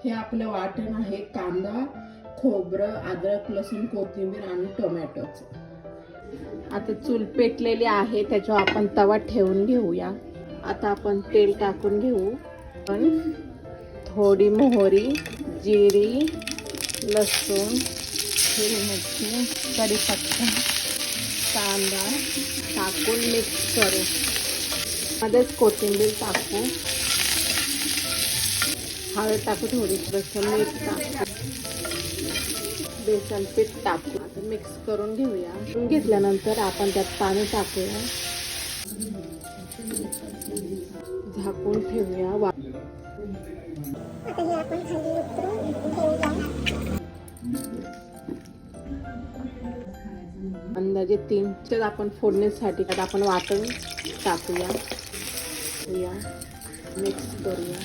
हे आपलं वाटण आहे, कांदा, खोबरं, अद्रक, लसूण, कोथिंबीर आणि टोमॅटोचं. आता चूल पेटलेली आहे, त्याच्यावर आपण तवा ठेवून घेऊया. आता आपण तेल टाकून घेऊ. पण थोडी मोहरी, जिरी, लसूण, हिरवी मिरची, कढीपत्ता, कांदा टाकून मिक्स करू. मध्येच कोथिंबीर टाकू, हळद टाकू, थोडी मीठ टाकू, बेसन पीठ टाकू. आता मिक्स करून घेऊया. घेतल्यानंतर आपण त्यात पाणी टाकूया, झाकून ठेवूया. अंदाजे 3 आपण फोडणीसाठी आपण वाटण टाकूया, मिक्स करूया.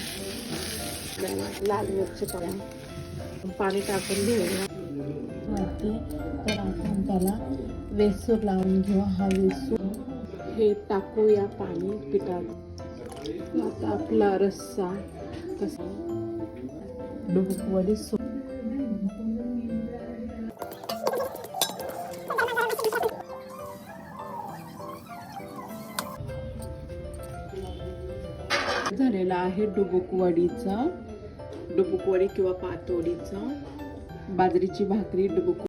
लाल मिरची पाणी टाकून घेऊया. तर आपण त्याला वेसूर लावून घेऊ. हा वेसूर हे टाकूया पाणी पिठात. आता आपला रस्सा कसा डुबुकवडी झालेला आहे. डुबुकवडी किंवा पातोडीचा, बाजरीची भाकरी,